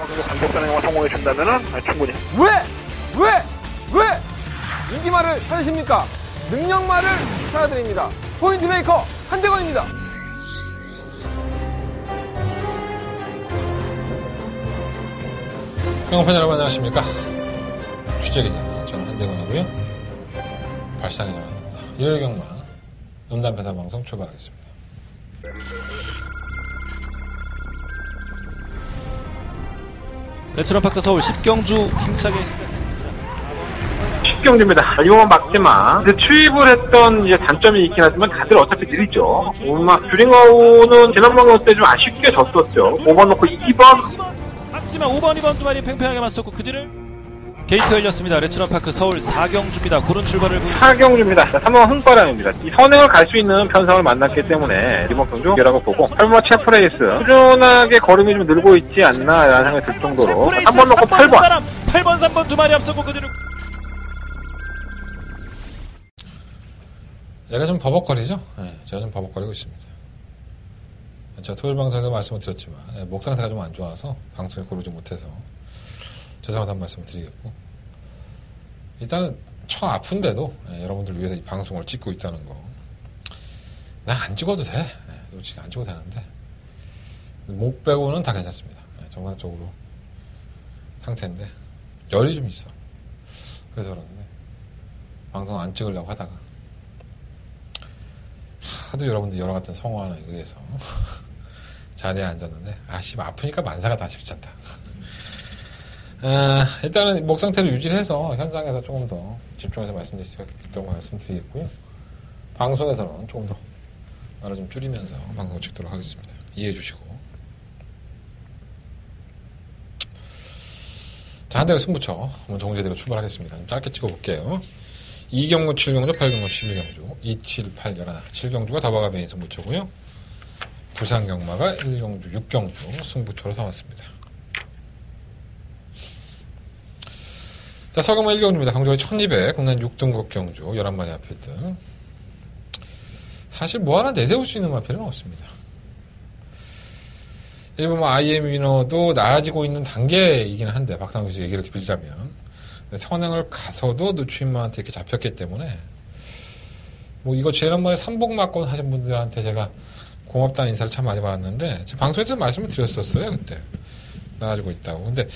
강력단행과 성공해준다면은 충분히. 왜 인기말을 찾으십니까? 능력말을 찾아드립니다. 포인트 메이커 한대건입니다. 경험팬 여러분 안녕하십니까? 취재기자 저는 한대건이고요. 발상의 전환입니다. 일요일 경마 음담배사 방송 출발하겠습니다. 레츠런파크 서울 10경주 힘차게 시작했습니다. 10경주입니다. 이거만 막지마. 투입을 했던 이제 단점이 있긴 하지만 다들 어차피 느리죠. 막 듀링아우는 지난번 경우 때 좀 아쉽게 졌었죠. 5번 놓고 2번. 하지만 5번, 2번 두 마리 팽팽하게 맞섰고 그 뒤를 게이트 열렸습니다. 레츠런파크 서울 4경주입니다. 고른 출발을 보입니다. 4경주입니다. 3번 흥바람입니다. 이 선행을 갈 수 있는 편성을 만났기 때문에 이번 경주라고 보고 8번 체프레이스 꾸준하게 걸음이 좀 늘고 있지 않나라는 생각이 들 정도로 3번 놓고 8번 8번, 3번 두 마리 앞서고 그 뒤를 얘가 좀 버벅거리죠? 네, 제가 좀 버벅거리고 있습니다. 제가 토요일 방송에서 말씀을 드렸지만 목 상태가 좀 안 좋아서 방송에 고르지 못해서 죄송하다는 말씀을 드리겠고, 일단은 처 아픈데도 여러분들 위해서 이 방송을 찍고 있다는 거, 나 안 찍어도 돼. 솔직히 안 찍어도 되는데 목 빼고는 다 괜찮습니다. 정상적으로 상태인데 열이 좀 있어. 그래서 그러는데 방송 안 찍으려고 하다가 하도 여러분들 여러 같은 성화에 의해서 자리에 앉았는데 씨발 아프니까 만사가 다 싫잖다. 일단은 목 상태를 유지를 해서 현장에서 조금 더 집중해서 말씀드릴 수 있도록 말씀드리겠고요. 방송에서는 조금 더 말을 좀 줄이면서 방송을 찍도록 하겠습니다. 이해해 주시고. 자, 한 대를 승부처 먼저 공개대로 출발하겠습니다. 좀 짧게 찍어볼게요. 2경주, 7경주, 8경주, 11경주, 2, 7, 8, 11, 7경주가 더바가 메인 승부처고요. 부산경마가 1경주, 6경주 승부처로 삼았습니다. 자, 서경마 1경주입니다. 강조가 1200, 국내 6등급 경주, 11마리 앞필들. 사실 뭐 하나 내세울 수 있는 마필은 없습니다. 일본 IM 위너도 나아지고 있는 단계이긴 한데, 박상규 씨 얘기를 드리자면, 선행을 가서도 누추인마한테 이렇게 잡혔기 때문에, 뭐 이거 지난번에 삼복 맞고 하신 분들한테 제가 고맙다는 인사를 참 많이 받았는데, 제가 방송에서 말씀을 드렸었어요, 그때. 나아지고 있다고. 근데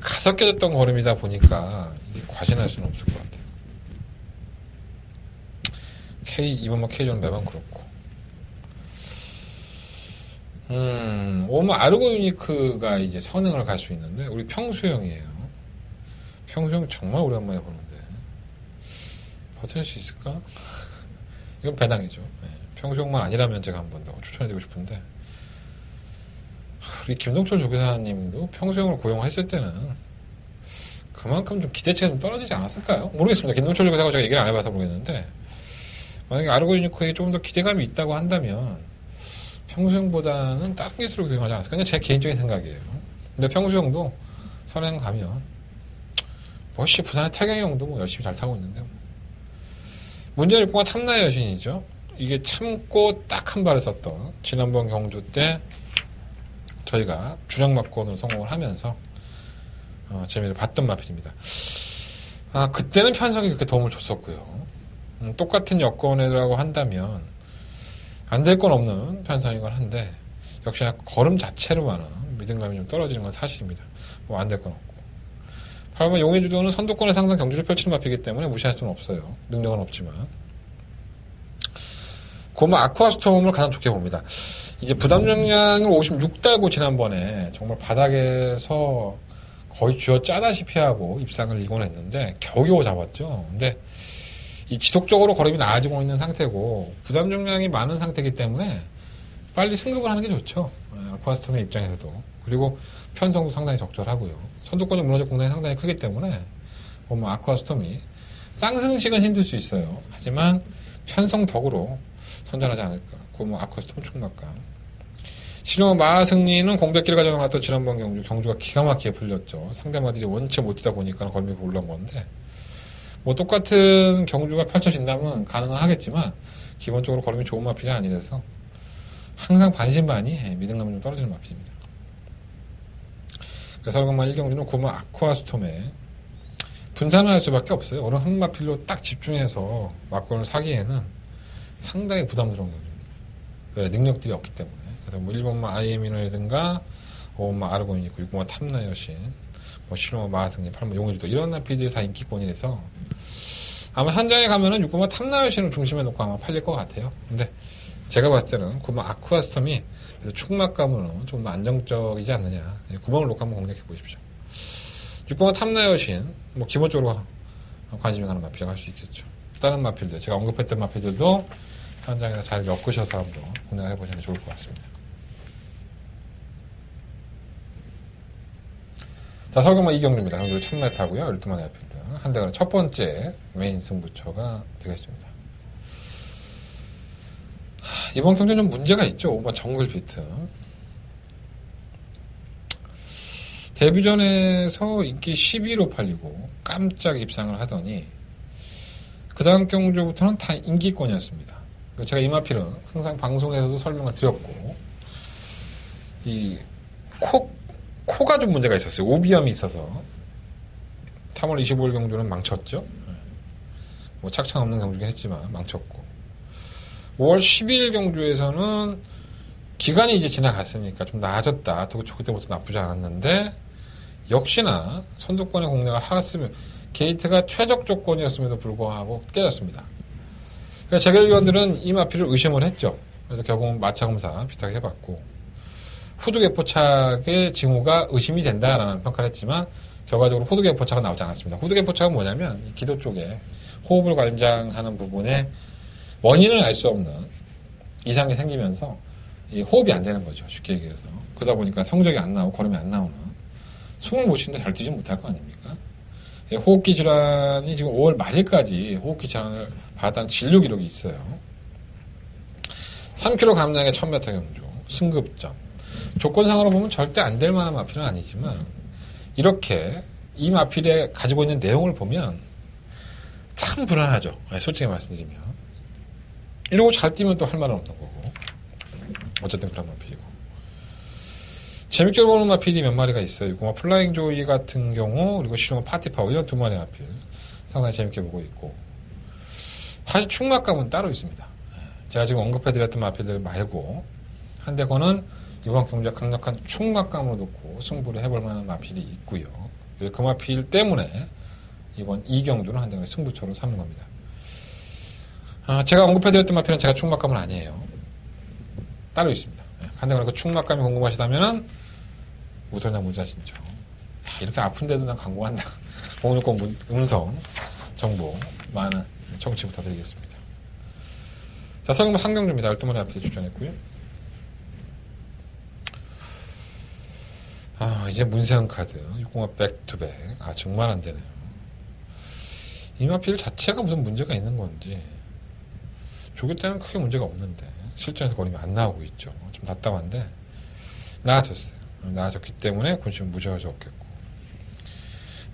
가서 깨졌던 걸음이다 보니까 이게 과신할 수는 없을 것 같아요. 이번 K존은 매번 그렇고. 오면 아르고 유니크가 이제 선행을 갈 수 있는데, 우리 평수형이에요. 평수형 정말 오랜만에 보는데, 버텨낼 수 있을까? 이건 배당이죠. 네. 평수형만 아니라면 제가 한 번 더 추천해드리고 싶은데, 우리 김동철 조교사님도 평수형을 고용했을 때는 그만큼 좀 기대치가 좀 떨어지지 않았을까요? 모르겠습니다. 김동철 조교사가 제가 얘기를 안 해봐서 모르겠는데, 만약에 아르고 유니크에 조금 더 기대감이 있다고 한다면 평수형보다는 다른 기술을 고용하지 않았을까? 그냥 제 개인적인 생각이에요. 근데 평수형도 선행 가면 부산의 태경이 형도 뭐 열심히 잘 타고 있는데, 문제는 일공가 탐나의 여신이죠. 이게 참고 딱 한 발을 썼던 지난번 경주 때 저희가 주력막권으로 성공을 하면서 재미를 봤던 마필입니다. 그때는 편성이 그렇게 도움을 줬었고요. 똑같은 여건이라고 한다면 안 될 건 없는 편성이건 한데, 역시나 걸음 자체로만은 믿음감이 좀 떨어지는 건 사실입니다. 뭐 안 될 건 없고. 8번 용의주도는 선두권에 상당 경주를 펼치는 마필이기 때문에 무시할 수는 없어요. 능력은 없지만. 9번 아쿠아스톰을 가장 좋게 봅니다. 이제 부담 정량을 56 달고 지난번에 정말 바닥에서 거의 쥐어 짜다시피 하고 입상을 이곤했는데 겨우겨우 잡았죠. 근데 이 지속적으로 걸음이 나아지고 있는 상태고 부담 정량이 많은 상태이기 때문에 빨리 승급을 하는 게 좋죠. 아쿠아스톰의 입장에서도. 그리고 편성도 상당히 적절하고요. 선두권이 무너질 공간이 상당히 크기 때문에 보면 아쿠아스톰이 쌍승식은 힘들 수 있어요. 하지만 편성 덕으로 선전하지 않을까. 그뭐 아쿠아스톰 충막감. 실용 마승리는 공백기를 가져갔던 지난번 경주가 기가 막히게 풀렸죠. 상대마들이 원체 못 뛰다 보니까 걸음이 올라온 건데, 뭐 똑같은 경주가 펼쳐진다면 가능은 하겠지만 기본적으로 걸음이 좋은 마필이 아니라서 항상 반신반의 믿음감이 좀 떨어지는 마필입니다. 그래서 설경마 1경주는 9번 아쿠아스톰에 분산을 할 수밖에 없어요. 어느 한 마필로 딱 집중해서 막권을 사기에는 상당히 부담스러운 경주입니다. 왜? 능력들이 없기 때문에. 그래서 뭐 1번마 아이에미너라든가 5번마 아르곤이 있고 6번마 탐나 여신, 뭐 실로마 마하승리, 8번마 용일도 이런 마필들이 다 인기권이라서 아마 현장에 가면은 6번마 탐나 여신을 중심에 놓고 아마 팔릴 것 같아요. 근데 제가 봤을 때는 9번 아쿠아스톰이 그래서 축막감으로는 좀 더 안정적이지 않느냐. 9번을 놓고 한번 공략해 보십시오. 6번은 탐나 여신, 뭐 기본적으로 관심이 가는 마필이라고 할 수 있겠죠. 다른 마필들, 제가 언급했던 마필들도 현장에서 잘 엮으셔서 한번 공략을 해보시는 게 좋을 것 같습니다. 자, 설경마 2경주입니다. 경주를 1000m 하고요. 12마리 마필들. 한 대가는 첫 번째 메인 승부처가 되겠습니다. 이번 경주는 좀 문제가 있죠. 오버 정글 비트. 데뷔전에서 인기 12로 팔리고 깜짝 입상을 하더니 그 다음 경주부터는 다 인기권이었습니다. 제가 이 마필은 항상 방송에서도 설명을 드렸고 이 코가 좀 문제가 있었어요. 오비염이 있어서 3월 25일 경주는 망쳤죠. 뭐 착착 없는 경주긴 했지만 망쳤고 5월 12일 경주에서는 기간이 이제 지나갔으니까 좀 나아졌다. 그때부터 나쁘지 않았는데 역시나 선두권의 공략을 하였으면 게이트가 최적 조건이었음에도 불구하고 깨졌습니다. 그래서 재결위원들은 이 마필을 의심을 했죠. 그래서 결국은 마차검사 비슷하게 해봤고 후두개포착의 징후가 의심이 된다라는 평가를 했지만 결과적으로 후두개포착은 나오지 않았습니다. 후두개포착은 뭐냐면 이 기도 쪽에 호흡을 관장하는 부분에 원인을 알 수 없는 이상이 생기면서 이 호흡이 안 되는 거죠. 쉽게 얘기해서. 그러다 보니까 성적이 안 나오고 걸음이 안 나오는 숨을 못 쉬는데 잘 뛰지 못할 거 아닙니까? 호흡기 질환이 지금 5월 말일까지 호흡기 질환을 받았다는 진료 기록이 있어요. 3km 감량의 1000m 경주 승급점 조건상으로 보면 절대 안 될 만한 마필은 아니지만 이렇게 이 마필에 가지고 있는 내용을 보면 참 불안하죠. 솔직히 말씀드리면 이러고 잘 뛰면 또 할 말은 없는 거고 어쨌든 그런 마필이고 재밌게 보는 마필이 몇 마리가 있어요. 뭐 플라잉 조이 같은 경우 그리고 실용 파티파워 이런 두 마리 마필 상당히 재밌게 보고 있고 사실 축막감은 따로 있습니다. 제가 지금 언급해드렸던 마필들 말고 한 대거는 이번 경주에 강력한 축막감으로 놓고 승부를 해볼 만한 마필이 있고요. 그 마필 때문에 이번 2경주는 한 대거는 승부처로 삼는 겁니다. 제가 언급해드렸던 마필은 제가 축막감은 아니에요. 따로 있습니다. 한 대거는 그 축막감이 궁금하시다면은 우선장 문자신죠. 이렇게 아픈데도 난 광고한다. 공유권 음성 정보 많은 청취 부탁드리겠습니다. 자, 설경마 3경주입니다. 12마리 앞에 추천했고요. 이제 문세영 카드 605 백투백. 정말 안 되네요. 이 마필 자체가 무슨 문제가 있는 건지 조개 때는 크게 문제가 없는데 실전에서 걸음이 안 나오고 있죠. 좀 답답한데 나아졌어요. 나아졌기 때문에 군심은 무시하셨겠고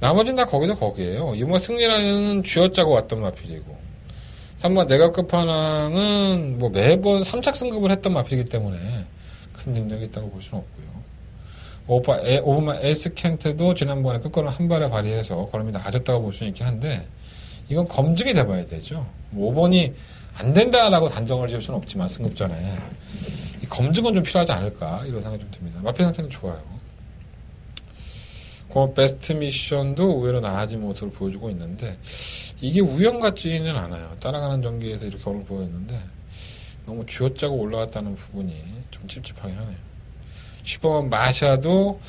나머지는 다 거기서 거기에요. 이번 승리라는 쥐어짜고 왔던 마필이고 3번 내각 끝판왕은 뭐 매번 3착 승급을 했던 마필이기 때문에 큰 능력이 있다고 볼 수는 없고요. 5번만 에스켄트도 지난번에 끝걸음 한 발에 발휘해서 걸음이 나아졌다고 볼 수는 있긴 한데 이건 검증이 돼봐야 되죠. 5번이 안 된다라고 단정을 지을 수는 없지만 승급 전에 이 검증은 좀 필요하지 않을까 이런 생각이 좀 듭니다. 마필 상태는 좋아요. 그 베스트 미션도 의외로 나아진 모습을 보여주고 있는데 이게 우연 같지는 않아요. 따라가는 전기에서 이렇게 오늘 보였는데 너무 쥐어짜고 올라갔다는 부분이 좀 찝찝하긴 하네요. 10번 마샤도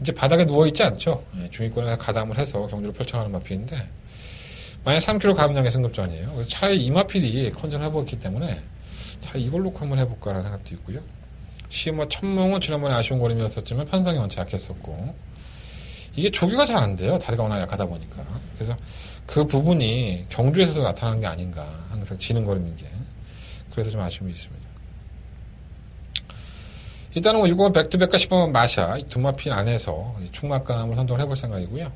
이제 바닥에 누워있지 않죠. 중위권에 가담을 해서 경주를 펼쳐가는 마필인데 만약 3km 감량의 승급전이에요. 그래서 차라리 이 마필이 컨전을 해보았기 때문에 차라리 이걸 놓고 한번 해볼까라는 생각도 있고요. 시뭐 천몽은 지난번에 아쉬운 걸음이었었지만 편성이 원체 약했었고 이게 조기가 잘 안 돼요. 다리가 워낙 약하다 보니까. 그래서 그 부분이 경주에서도 나타나는 게 아닌가. 항상 지는 걸음인 게. 그래서 좀 아쉬움이 있습니다. 일단은 뭐 6번 백투백과 10번 마샤 이 두 마필 안에서 축막감을 선정을 해볼 생각이고요.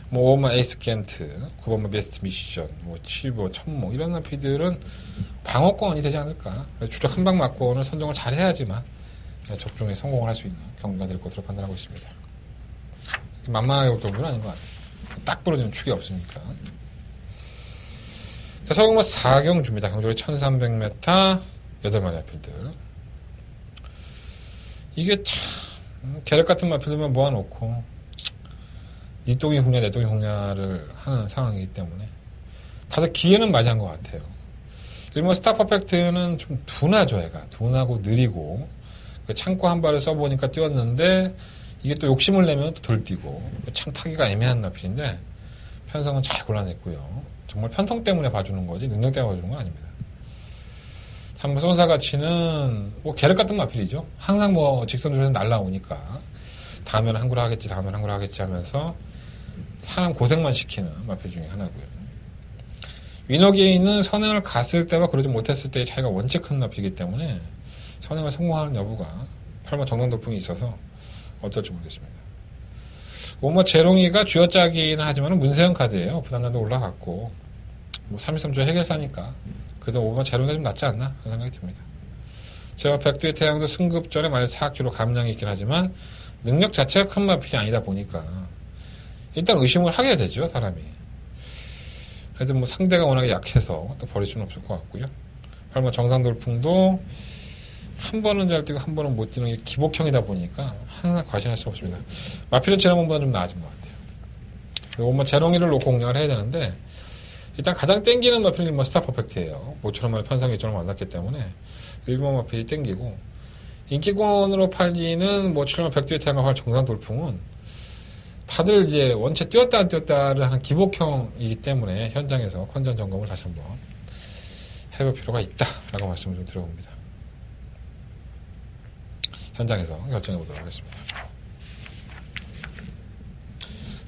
뭐 5번 에이스 겐트, 9번 베스트 미션, 뭐 7번 천몽 이런 마필들은 방어권이 되지 않을까. 주력 한방 맞권을 선정을 잘 해야지만 적중에 성공을 할 수 있는 경기가 될 것으로 판단하고 있습니다. 만만하게 볼 정도는 아닌 것 같아요. 딱 부러지는 축이 없으니까. 자, 서경마 4경 줍니다. 경적이 1300m, 8마리 마필들. 이게 참, 계략 같은 마필들만 모아놓고, 니 똥이 홍냐, 내 똥이 홍냐를 하는 상황이기 때문에, 다들 기회는 맞이한 것 같아요. 일본 스타 퍼펙트는 좀 둔하죠, 얘가. 둔하고 느리고, 창고 한 발을 써보니까 뛰었는데, 이게 또 욕심을 내면 또 덜 뛰고, 참 타기가 애매한 마필인데, 편성은 잘 골라냈고요. 정말 편성 때문에 봐주는 거지, 능력 때문에 봐주는 건 아닙니다. 3번 손사가치는, 계략 같은 마필이죠. 항상 직선 조절에서 날라오니까, 다음에는 한구를 하겠지, 다음에는 한구를 하겠지 하면서, 사람 고생만 시키는 마필 중에 하나고요. 위너게인은 선행을 갔을 때와 그러지 못했을 때의 차이가 원체 큰 마필이기 때문에, 선행을 성공하는 여부가 8번 정당돌풍이 있어서 어떨지 모르겠습니다. 5번 재롱이가 쥐어짜기는 하지만 문세영 카드예요. 부담감도 올라갔고 3.13조 해결사니까 그래도 5번 재롱이가 좀 낫지 않나 그런 생각이 듭니다. 제가 백두의 태양도 승급전에 마이너스 4kg 감량이 있긴 하지만 능력 자체가 큰 마필이 아니다 보니까 일단 의심을 하게 되죠, 사람이. 하여튼 상대가 워낙에 약해서 또 버릴 수는 없을 것 같고요. 8번 정상돌풍도 한 번은 잘 뛰고 한 번은 못 뛰는 게 기복형이다 보니까 항상 과신할 수 없습니다. 마필은 지난번보다 좀 나아진 것 같아요. 그리고 재롱이를 놓고 공략을 해야 되는데 일단 가장 땡기는 마필은 스타 퍼펙트예요. 모처럼 편성 일정을 만났기 때문에 1번 마필이 땡기고 인기권으로 팔리는 7번 백두의 태양과 활 정상 돌풍은 다들 이제 원체 뛰었다 안 뛰었다를 하는 기복형이기 때문에 현장에서 컨전 점검을 다시 한번 해볼 필요가 있다라고 말씀을 좀 드려봅니다. 현장에서 결정해 보도록 하겠습니다.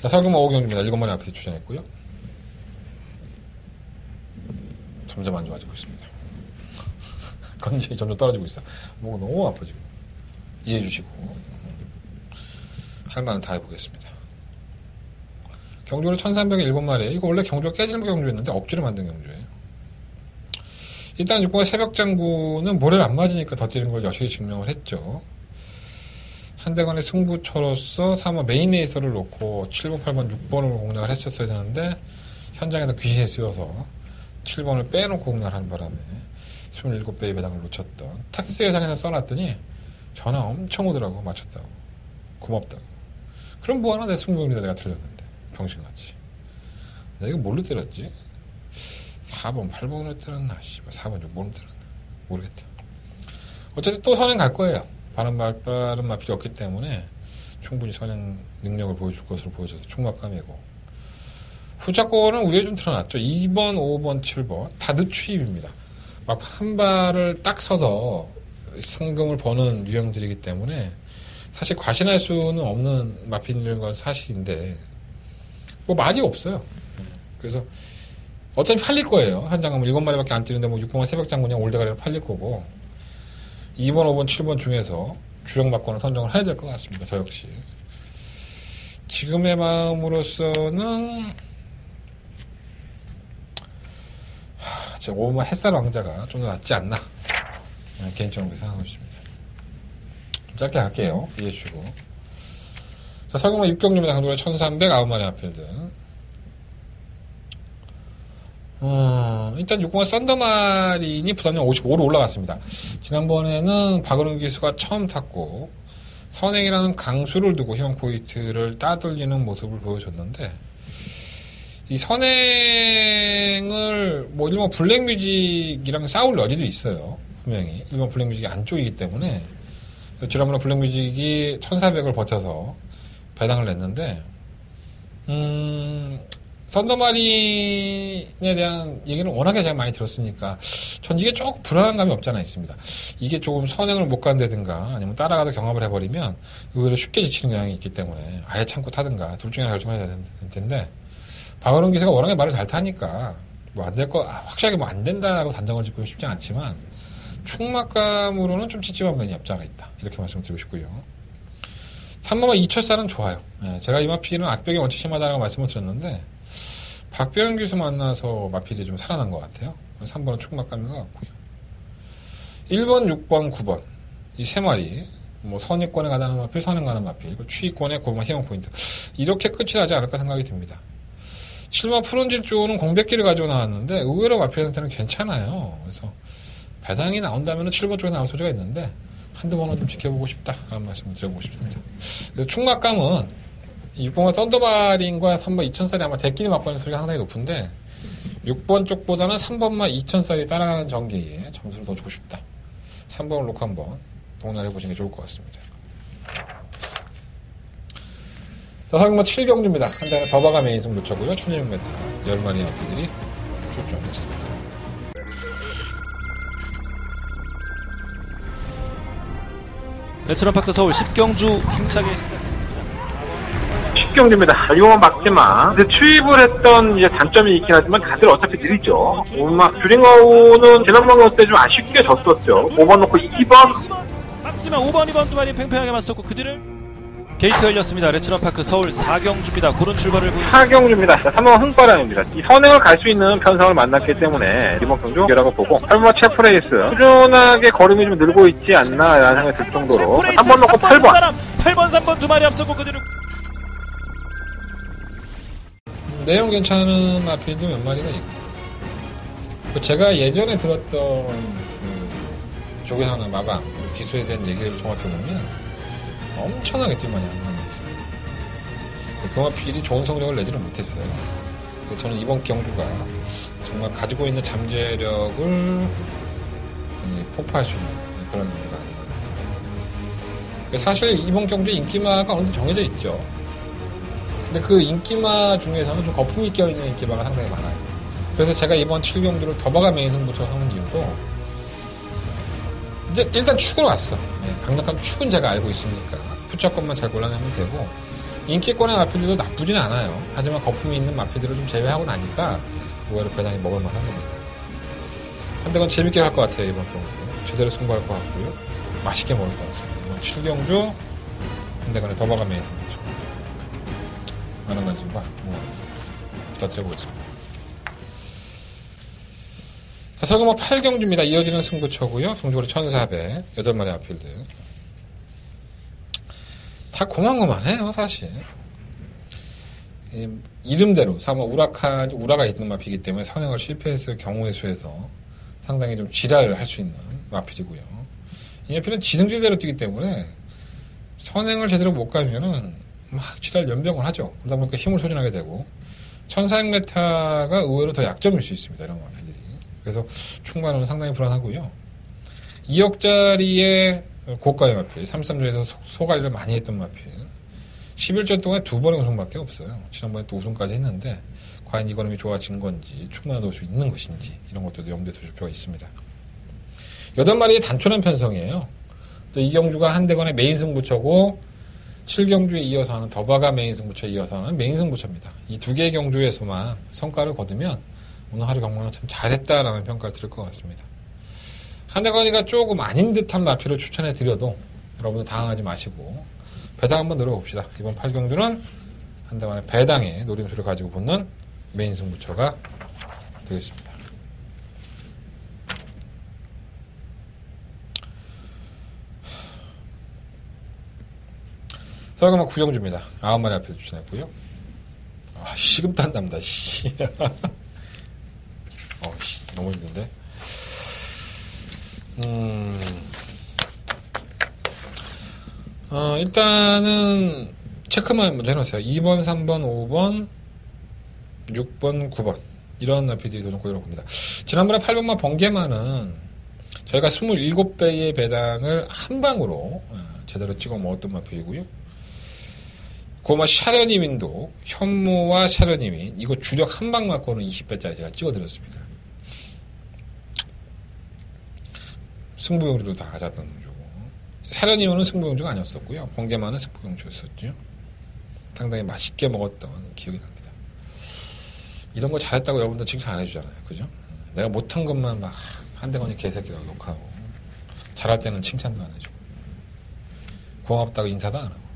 자, 서경마 5경주입니다. 7마리 앞에 추천했고요. 점점 안 좋아지고 있습니다. 건진이 점점 떨어지고 있어. 목은 너무 아파 지금. 이해해 주시고 할 말은 다 해보겠습니다. 경주를 1307마리. 이거 원래 경주가 깨지는 경주였는데 억지로 만든 경주예요. 일단 6번 새벽장구는 모래를 안 맞으니까 더 뛰는 걸 여실히 증명을 했죠. 한대관의 승부처로서 3번 메인 레이서를 놓고 7번, 8번, 6번을 공략을 했었어야 되는데 현장에서 귀신이 쓰여서 7번을 빼놓고 공략을 하는 바람에 27배의 배당을 놓쳤던 텍스 예상에서 써놨더니 전화 엄청 오더라고. 맞췄다고. 고맙다고. 그럼 뭐하나 내 승부입니다. 내가 틀렸는데 병신같이. 내가 이거 뭘로 때렸지? 4번, 8번으로 때렸나? 4번, 6번으로 때렸나? 모르겠다. 어쨌든 또 선행 갈 거예요. 빠른 마필이 없기 때문에 충분히 선행 능력을 보여줄 것으로 보여져서 충막감이고 후자권은 위에 좀 드러났죠. 2번, 5번, 7번 다 늦추입입니다. 막 한 발을 딱 서서 승금을 버는 유형들이기 때문에 사실 과신할 수는 없는 마필인 건 사실인데 말이 없어요. 그래서 어차피 팔릴 거예요. 한 장은 7마리밖에 안 뛰는데 6번은 새벽장 그냥 올대가리로 팔릴 거고 2번, 5번, 7번 중에서 주력 막권을 선정을 해야 될 것 같습니다. 저 역시. 지금의 마음으로서는 5번 햇살 왕자가 좀 더 낫지 않나 개인적으로 생각하고 있습니다. 좀 짧게 할게요. 이해해 주시고. 자, 서경마 6경주입니다. 강도가 1309마리 앞필드. 일단 6번 썬더마린이 부담력 55로 올라갔습니다. 지난번에는 박은우 기수가 처음 탔고 선행이라는 강수를 두고 희망 포인트를 따돌리는 모습을 보여줬는데 이 선행을 일본 블랙뮤직이랑 싸울 여지도 있어요. 분명히 일본 블랙뮤직이 안쪽이기 때문에 지난번에 블랙뮤직이 1400을 버텨서 배당을 냈는데 썬더마린에 대한 얘기는 워낙에 제가 많이 들었으니까 전 이게 조금 불안한 감이 없지 않아 있습니다. 이게 조금 선행을 못 간다든가 아니면 따라가다 경합을 해버리면 의외로 쉽게 지치는 경향이 있기 때문에 아예 참고 타든가 둘 중에 하나 결정을 해야 될 텐데 박원훈 기수가 워낙에 말을 잘 타니까 안 될 거 확실하게 안 된다라고 단정을 짓고 싶진 않지만 충막감으로는 좀 찝찝한 면이 없지 않아 있다. 이렇게 말씀드리고 싶고요. 3번은 이철사는 좋아요. 제가 이 마필은 악벽이 원체 심하다라고 말씀을 드렸는데 박병현 교수 만나서 마필이 좀 살아난 것 같아요. 3번은 충막감인 것 같고요. 1번, 6번, 9번 이 세 마리 뭐 선위권에 가다는 마필, 선행 가는 마필, 그리고 추위권에 고마 희망 포인트. 이렇게 끝이 나지 않을까 생각이 듭니다. 7번 푸른질 쪽은 공백기를 가지고 나왔는데 의외로 마필한테는 괜찮아요. 그래서 배당이 나온다면 7번 쪽에 나올 소지가 있는데 한두 번은 좀 지켜보고 싶다라는 말씀을 드려보고 싶습니다. 그래서 충막감은 6번과 썬더바링과 3번 2000살이 아마 대끼리 맞고 있는 소리가 상당히 높은데 6번 쪽보다는 3번만 2000살이 따라가는 전개에 점수를 더 주고 싶다. 3번을 놓고 한번 동의를 해보시는 게 좋을 것 같습니다. 자, 설마 7경주입니다. 한 달에 더바가 메인 승부처고요. 1600m 10마리 아피들이 출전했습니다. 레츠런파크 서울 10경주 힘차게 시작했습니다. 10경주입니다. 이거만 막지마. 근데 투입을 했던 이제 단점이 있긴 하지만 다들 어차피 느리죠. 막 듀링아우는 지난번 때 좀 아쉽게 졌었죠. 5번 놓고 2번. 막지마 5번, 2번 두 마리 팽팽하게 맞섰고 그 뒤를 게이트 열렸습니다. 레츠런파크 서울 4경주입니다. 고른 출발을 보입니다. 4경주입니다. 3번 흥바람입니다. 이 선행을 갈 수 있는 편성을 만났기 때문에 이번 경주라고 보고 8번 체프레이스 꾸준하게 걸음이 좀 늘고 있지 않나 라는 생각이 들 정도로 3번 놓고 8번. 8번, 3번 두 마리 앞섰고 그 뒤를 내용 괜찮은 마필도 몇 마리가 있고 제가 예전에 들었던 그 조계사나 마감 기수에 대한 얘기를 종합해보면 엄청나게 뛸만이 한 마리 있습니다. 그 마필이 좋은 성적을 내지는 못했어요. 그래서 저는 이번 경주가 정말 가지고 있는 잠재력을 폭파할 수 있는 그런 경주가 아닌가. 사실 이번 경주에 인기마가 어느 정도 정해져 있죠. 근데 그 인기마 중에서는 좀 거품이 껴있는 인기마가 상당히 많아요. 그래서 제가 이번 7경주를 더바가 메인 승부처로 삼은 이유도 이제 일단 축으로 왔어. 강력한 축은 제가 알고 있으니까 푸처것만 잘 골라내면 되고 인기권의 마필들도 나쁘진 않아요. 하지만 거품이 있는 마필들을 좀 제외하고 나니까 의외로 배당이 먹을만 합니다. 근데 그건 재밌게 할 것 같아요. 이번 경주 제대로 승부할 것 같고요. 맛있게 먹을 것 같습니다. 이번 7경주 한대간의 더바가 메인 승부처 많은 관심과 부탁드려보겠습니다. 자, 설금 8경주입니다. 이어지는 승부처고요. 경주거리 1400 8마리 아필드 다 고만고만해요. 사실 이름대로 3번 우라가 있는 마필이기 때문에 선행을 실패했을 경우의 수에서 상당히 좀 지랄을 할 수 있는 마필이고요. 이 마필은 지승질대로 뛰기 때문에 선행을 제대로 못 가면은 막 지랄 연병을 하죠. 그러다 보니까 힘을 소진하게 되고 1400m가 의외로 더 약점일 수 있습니다. 이런 마필들이. 그래서 총만은 상당히 불안하고요. 2억짜리의 고가의 마필 33조에서 소가리를 많이 했던 마필 11전 동안 2번의 우승밖에 없어요. 지난번에 또 우승까지 했는데 과연 이 걸음이 좋아진 건지 충분히 넣을 수 있는 것인지 이런 것들도 염두에 두실 필요가 있습니다. 8마리의 단촐한 편성이에요. 또 이 경주가 한대건의 메인 승부처고 7경주에 이어서 하는 더바가 메인 승부처에 이어서 하는 메인 승부처입니다. 이 두 개의 경주에서만 성과를 거두면 오늘 하루 경마는 참 잘했다라는 평가를 들을 것 같습니다. 한대건이가 조금 아닌 듯한 마필을 추천해 드려도 여러분들 당황하지 마시고 배당 한번 늘어봅시다. 이번 8경주는 한대건의 배당의 노림수를 가지고 붙는 메인 승부처가 되겠습니다. 설금은 9경주입니다. 9마리 앞에서 추천했고요. 시금탄답니다. 너무 힘든데. 일단은 체크만 먼저 해놓으세요. 2번, 3번, 5번, 6번, 9번 이런 나피들이 도전 고의로 봅니다. 지난번에 8번만 번개만은 저희가 27배의 배당을 한 방으로 제대로 찍어 먹었던 마필이고요. 고마 샤려님인도 현무와 샤려님인 이거 주력 한 방 맞고는 20배짜리 제가 찍어드렸습니다. 승부용주로 다 가졌던 경주고 샤려님은 승부용주가 아니었었고요. 번개만은 승부용주였었죠. 상당히 맛있게 먹었던 기억이 납니다. 이런 거 잘했다고 여러분들 칭찬 안 해주잖아요. 그죠? 내가 못한 것만 막 한대건이 개새끼라고 욕하고 잘할 때는 칭찬도 안 해주고 고맙다고 인사도 안 하고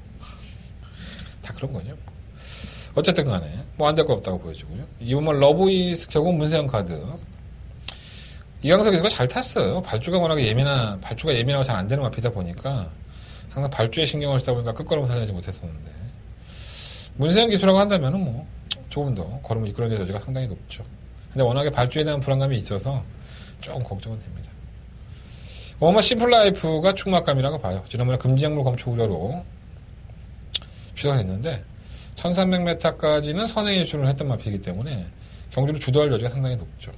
다 그런 거죠. 어쨌든 간에 뭐 안 될 거 없다고 보여주고요. 이번만 러브이스 결국 문세영 카드 이강석 기수가 잘 탔어요. 발주가 예민하고 잘 안 되는 마피다 보니까 항상 발주에 신경을 쓰다 보니까 끝걸음 살려내지 못했었는데 문세영 기수라고 한다면은 뭐 조금 더 걸음을 이끌어낼 여지가 상당히 높죠. 근데 워낙에 발주에 대한 불안감이 있어서 조금 걱정은 됩니다. 워마 심플라이프가 축막감이라고 봐요. 지난번에 금지약물 검출 우려로 취소가 됐는데 1300m까지는 선행 일출을 했던 마필이기 때문에 경주를 주도할 여지가 상당히 높죠.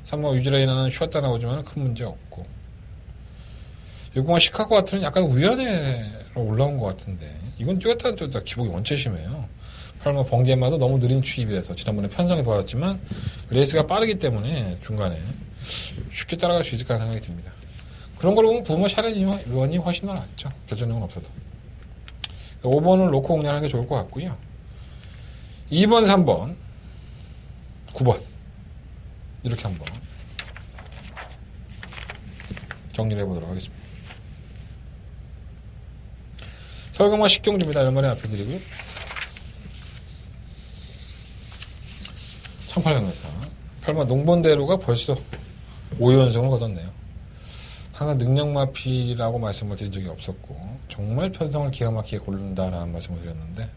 3번 위즈레이너는 쉬었다 나오지만 큰 문제 없고 6번 시카고 같은 약간 우연회로 올라온 것 같은데 이건 뛰었다 기복이 원체 심해요. 8번 번개마도 너무 느린 추입이라서 지난번에 편성이 도와줬지만 레이스가 빠르기 때문에 중간에 쉽게 따라갈 수 있을 거라는 생각이 듭니다. 그런 걸 보면 부모 샤렌이 훨씬 더 낫죠. 결정력은 없어도. 5번을 놓고 공략하는 게 좋을 것 같고요. 2번, 3번, 9번 이렇게 한번 정리를 해보도록 하겠습니다. 설경마 식경주입니다. 연말에 앞에 드리고요. 1800m 8번 농본대로가 벌써 5연승을 거뒀네요. 항상 능력마필이라고 말씀을 드린 적이 없었고 정말 편성을 기가 막히게 고른다라는 말씀을 드렸는데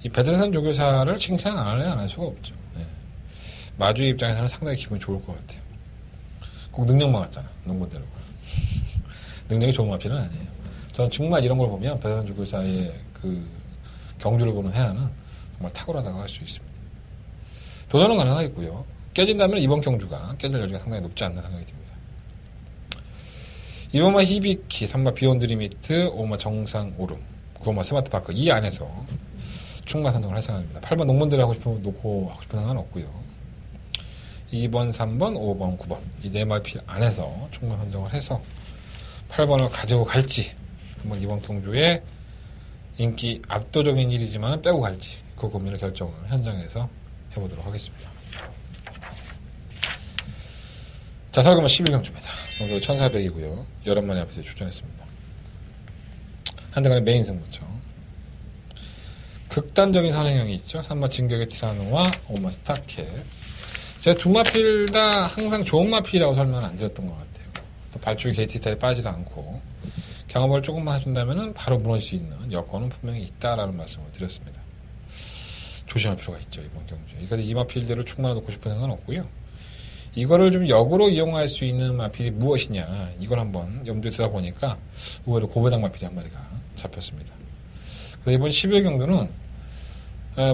이 배드선 조교사를 칭찬 안 할래 안 할 수가 없죠. 네. 마주의 입장에서는 상당히 기분이 좋을 것 같아요. 꼭 능력만 같잖아. 농본대로가. 능력이 좋은 마필은 아니에요. 저는 정말 이런 걸 보면 배드선 조교사의 그 경주를 보는 해안은 정말 탁월하다고 할 수 있습니다. 도전은 가능하겠고요. 깨진다면 이번 경주가 깨질 여지가 상당히 높지 않나 생각이 듭니다. 2번마 히비키, 3번 비욘드 리미트, 5번마 정상 오름, 9번마 스마트파크 이 안에서 충마 선정을 할 생각입니다. 8번 농문대를 놓고 하고 싶은 생각은 없고요. 2번, 3번, 5번, 9번 이 네 마필 안에서 충마 선정을 해서 8번을 가지고 갈지 한번 이번 경주에 인기 압도적인 일이지만 빼고 갈지 그 고민을 결정을 현장에서 해보도록 하겠습니다. 자, 설경마 11경주입니다. 경주 1400이고요. 11마리 앞에서 출전했습니다. 한대간의 메인 승부처. 극단적인 선행형이 있죠. 3번 진격의 티라노와 5번 스타켓. 제가 두 마필 다 항상 좋은 마필이라고 설명을 안 드렸던 것 같아요. 또 발주기 게이트 이탈에 빠지도 않고 경험을 조금만 해준다면 바로 무너질 수 있는 여건은 분명히 있다라는 말씀을 드렸습니다. 조심할 필요가 있죠, 이번 경주에. 그러니까 이 마필대로 충분히 놓고 싶은 생각은 없고요. 이거를 좀 역으로 이용할 수 있는 마필이 무엇이냐, 이걸 한번 염두에 두다 보니까 의외로 고배당 마필이 한 마리가 잡혔습니다. 그래서 이번 11경주는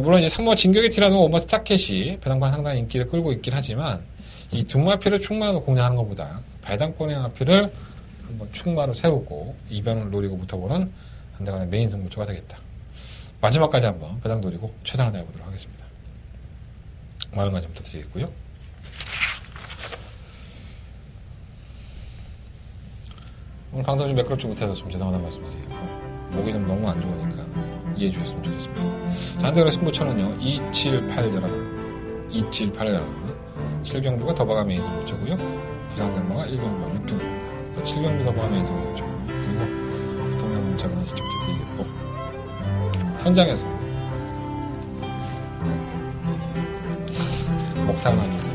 물론 이제 3번 진격의 티라노 5번 스타켓이 배당권 상당히 인기를 끌고 있긴 하지만 이 두 마필을 충마로 공략하는 것보다 배당권의 마필을 한번 충마로 세우고 이변을 노리고 붙어보는 한대간의 메인 승부처가 되겠다. 마지막까지 한번 배당 노리고 최선을 다해보도록 하겠습니다. 많은 관심 부탁드리겠고요. 오늘 방송 좀 매끄럽지 못해서 좀 죄송하다는 말씀드리고 목이 좀 너무 안 좋으니까 이해해 주셨으면 좋겠습니다. 자, 한대간의 승부처는요 27811 27811 7경주가 더바가 메인 승부처고요. 부산경마가 1경주와 6경주입니다. 7경주 더바가 메인 승부처 그리고 부통령 문자는 직접 드리겠고 현장에서 목상을 하면서